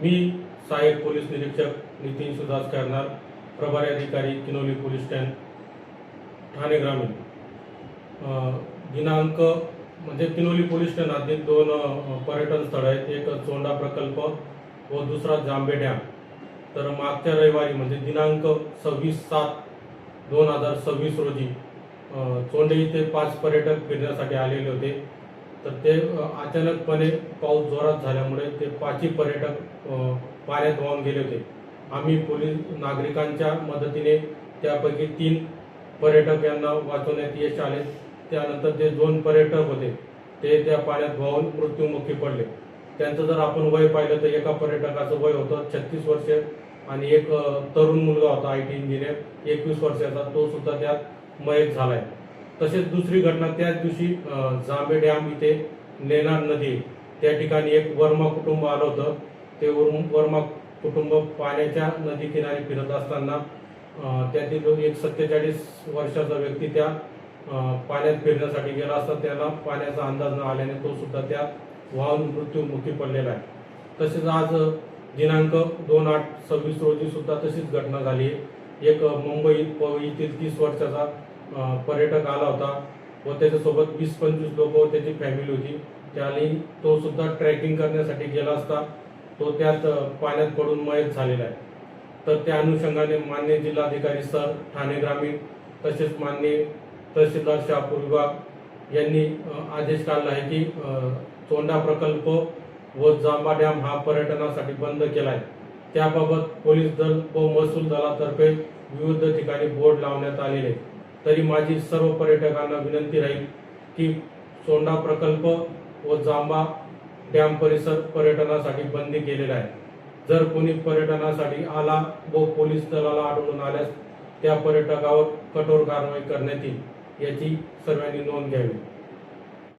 मी सहाय्यक पोलीस निरीक्षक नितीन सुदास करणार, प्रभारी अधिकारी किनोली पोलीस स्टँड ठाणे ग्रामीण। दिनांक म्हणजे किनोली पोलीस स्टँड हद्दीत दोन पर्यटन स्थळ आहेत, एक चोंडा प्रकल्प व दुसरा जांभे डॅम। तर मागच्या रविवारी म्हणजे दिनांक 26/7/2026 रोजी चोंडे इथे 5 पर्यटक फिरण्यासाठी आलेले होते। तर ते अचानकपणे पाऊस जोरात झाल्यामुळे ते 5ही पर्यटक पाण्यात वाहून गेले होते। आम्ही पोलीस नागरिकांच्या मदतीने त्यापैकी 3 पर्यटक यांना वाचवण्यात यश आले। त्यानंतर जे 2 पर्यटक होते ते त्या पाण्यात वाहून मृत्युमुखी पडले। त्यांचं जर आपण वय पाहिलं तर एका पर्यटकाचं वय होतं 36 वर्ष आणि एक तरुण मुलगा होता IT इंजिनियर 21 वर्षाचा, तो सुद्धा त्यात मयत झालाय। तसेच दुसरी घटना त्याच दिवशी जांभे डॅम इथे नेनार नदी त्या ठिकाणी एक वर्मा कुटुंब आलं होतं। ते वर्मा कुटुंब पाण्याच्या नदी किनारी फिरत असताना त्यातील एक 47 वर्षाचा व्यक्ती त्या पाण्यात फिरण्यासाठी गेला असता त्याला पाण्याचा अंदाज न आल्याने तो सुद्धा त्या वाहून मृत्युमुखी पडलेला आहे। तसेच आज दिनांक 2/8/26 रोजी सुद्धा तशीच घटना झाली। एक मुंबई पवईतील 30 वर्षाचा पर्यटक आला होता व त्याच्यासोबत 20-25 लोक व त्याची फॅमिली होती। त्याने तो सुद्धा ट्रेकिंग करण्यासाठी गेला असता तो त्यात पाण्यात पडून मयत झालेला आहे। तर त्या अनुषंगाने माननीय जिल्हाधिकारी सर ठाणे ग्रामीण तसेच माननीय तहसीलदार शहापूर विभाग यांनी आदेश काढला आहे की चोंडा प्रकल्प व जांभा डॅम हा पर्यटनासाठी बंद केला आहे। त्याबाबत पोलीस दल व महसूल दलातर्फे विविध ठिकाणी बोर्ड लावण्यात आलेले। तरी माझी सर्व पर्यटकांना विनंती राहील की चोंडा प्रकल्प व जांभा डॅम परिसर पर्यटनासाठी बंदी केलेला आहे। जर कोणी पर्यटनासाठी आला व पोलीस दलाला आढळून आल्यास त्या पर्यटकावर कठोर कारवाई करण्यात येईल याची सर्वांनी नोंद घ्यावी।